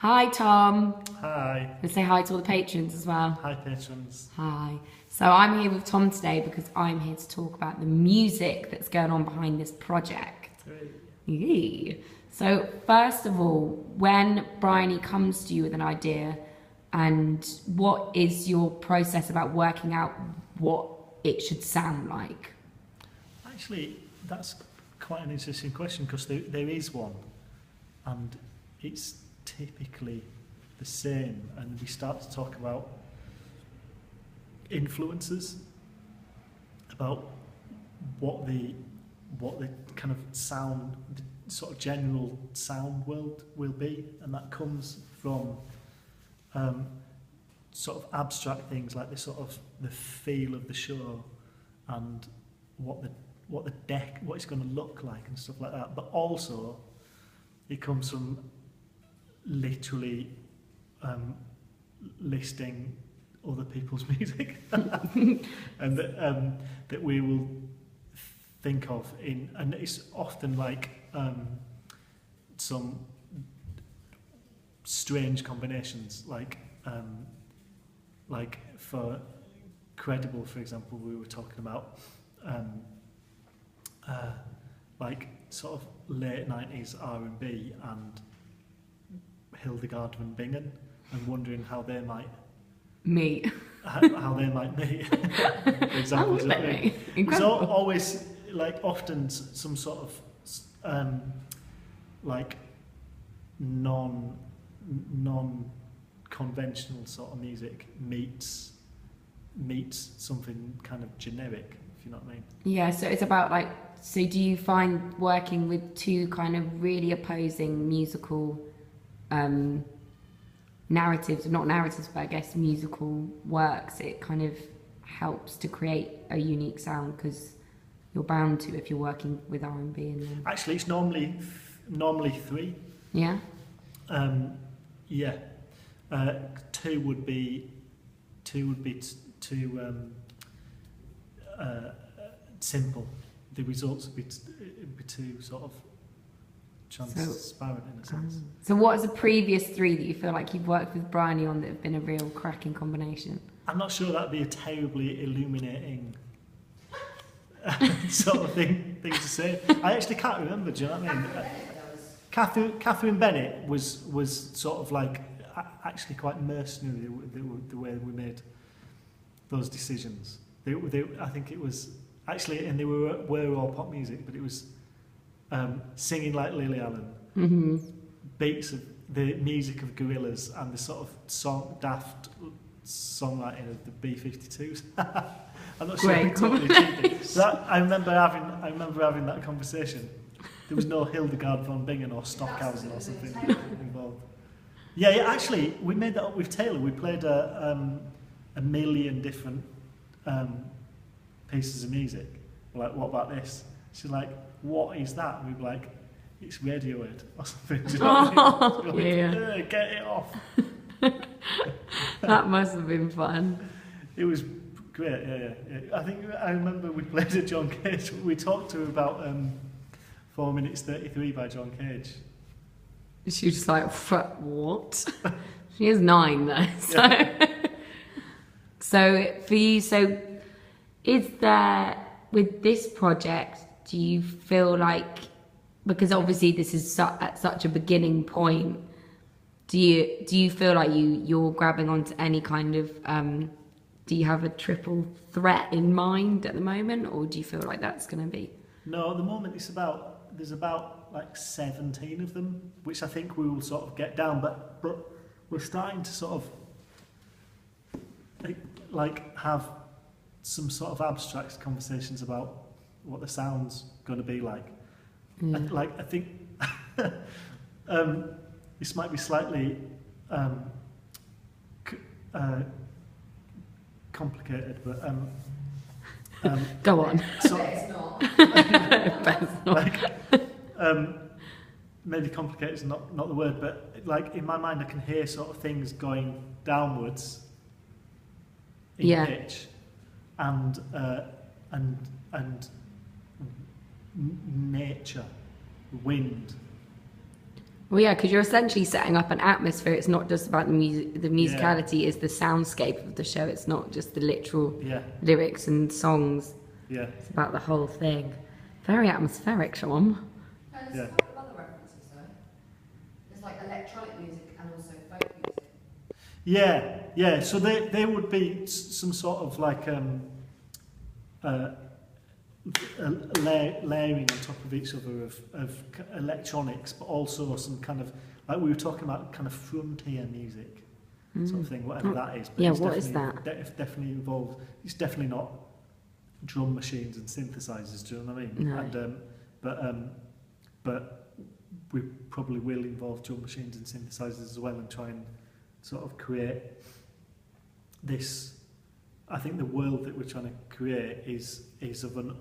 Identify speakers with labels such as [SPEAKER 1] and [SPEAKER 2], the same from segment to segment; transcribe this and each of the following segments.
[SPEAKER 1] Hi, Tom.
[SPEAKER 2] Hi.
[SPEAKER 1] And say hi to all the patrons as well.
[SPEAKER 2] Hi, patrons.
[SPEAKER 1] Hi. So I'm here with Tom today because I'm here to talk about the music that's going on behind this project. Yee. So first of all, when Bryony comes to you with an idea, and what is your process about working out what it should sound like?
[SPEAKER 2] Actually, that's quite an interesting question because there is one, and it's typically the same. And we start to talk about influences, about what the kind of sound, the sort of general sound world will be, and that comes from sort of abstract things like the feel of the show and what it's going to look like and stuff like that. But also, it comes from literally listing other people's music and that we will think of and it's often like some strange combinations, like for Credible, for example, we were talking about like sort of late 90s R&B and Hildegard von Bingen, and wondering how they might
[SPEAKER 1] Meet.
[SPEAKER 2] how they might meet. For example,
[SPEAKER 1] How would they meet?
[SPEAKER 2] there's
[SPEAKER 1] Incredible.
[SPEAKER 2] always like often some sort of like non conventional sort of music meets something kind of generic, if you know what I mean.
[SPEAKER 1] Yeah, so it's about like, so do you find working with two kind of really opposing musical narratives, not narratives, but I guess musical works, it kind of helps to create a unique sound because you're bound to if you're working with R&B and then...
[SPEAKER 2] Actually, it's normally three.
[SPEAKER 1] Yeah?
[SPEAKER 2] Yeah. Two would be too simple. The results would be too sort of transparent in a sense.
[SPEAKER 1] So what are the previous three that you feel like you've worked with Bryony on that have been a real cracking combination?
[SPEAKER 2] I'm not sure that'd be a terribly illuminating sort of thing to say. I actually can't remember, do you know what I mean? Catherine Bennett was sort of like actually quite mercenary the way we made those decisions. I think it was actually, and they were all pop music, but it was singing like Lily Allen, beats of the music of Gorillaz, and the sort of daft songwriting of the B-52s. I'm not sure.
[SPEAKER 1] Great.
[SPEAKER 2] Totally that, I remember having that conversation. There was no Hildegard von Bingen or Stockhausen or something involved. Yeah, actually, we made that up with Taylor. We played a million different pieces of music. We're like, what about this? She's like, what is that? And we'd be like, it's Radiohead or something. Do you know what I mean?
[SPEAKER 1] Yeah.
[SPEAKER 2] Get it off.
[SPEAKER 1] That must have been fun.
[SPEAKER 2] It was great, yeah. I think I remember we played a John Cage. We talked to her about 4 minutes 33 by John Cage.
[SPEAKER 1] She was just like, what? She is 9 though, so...
[SPEAKER 2] Yeah.
[SPEAKER 1] So for you, so is there, with this project, do you feel like, because obviously this is at such a beginning point, do you feel like you're grabbing onto any kind of, do you have a triple threat in mind at the moment, or do you feel like that's going to be?
[SPEAKER 2] No, at the moment there's about like 17 of them, which I think we will sort of get down, but we're starting to sort of like have some sort of abstract conversations about what the sound's going to be like. I think this might be slightly complicated, but
[SPEAKER 1] Go on.
[SPEAKER 2] so,
[SPEAKER 3] It's not.
[SPEAKER 1] Best not.
[SPEAKER 2] like maybe complicated is not the word, but like in my mind I can hear sort of things going downwards in
[SPEAKER 1] Yeah.
[SPEAKER 2] pitch and nature, wind,
[SPEAKER 1] Well, yeah, because you're essentially setting up an atmosphere. It's not just about the music. The musicality is the soundscape of the show. It's not just the literal lyrics and songs.
[SPEAKER 2] Yeah.
[SPEAKER 1] It's about the whole thing. Very atmospheric, Sean.
[SPEAKER 3] There's a couple of other references though. There's like electronic music and also folk music.
[SPEAKER 2] Yeah, yeah. So they would be some sort of like layering on top of each other of electronics, but also some kind of, like we were talking about, kind of frontier music sort of thing, whatever that is. But
[SPEAKER 1] Yeah,
[SPEAKER 2] it's
[SPEAKER 1] what is
[SPEAKER 2] definitely- definitely involved. It's definitely not drum machines and synthesizers. Do you know what I mean?
[SPEAKER 1] No.
[SPEAKER 2] And but we probably will involve drum machines and synthesizers as well, and try and sort of create this. I think the world that we're trying to create is of an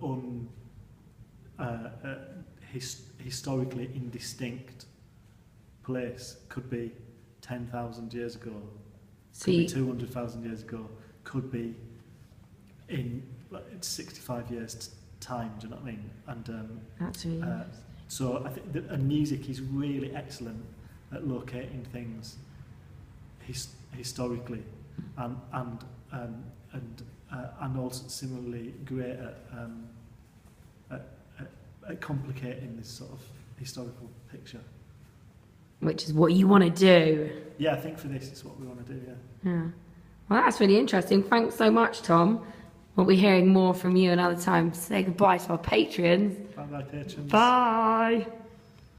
[SPEAKER 2] historically indistinct place. Could be 10,000 years ago,
[SPEAKER 1] So
[SPEAKER 2] could be
[SPEAKER 1] you,
[SPEAKER 2] 200,000 years ago, could be in 65 years time. Do you know what I mean? And
[SPEAKER 1] that's really
[SPEAKER 2] so I think that music is really excellent at locating things historically, and also similarly great at complicating this sort of historical picture.
[SPEAKER 1] which is what you want to do.
[SPEAKER 2] Yeah, I think for this it's what we want to do. Yeah.
[SPEAKER 1] Yeah. Well, that's really interesting. Thanks so much, Tom. We'll be hearing more from you another time. Say goodbye to our patrons.
[SPEAKER 2] Bye, patrons.
[SPEAKER 1] Bye.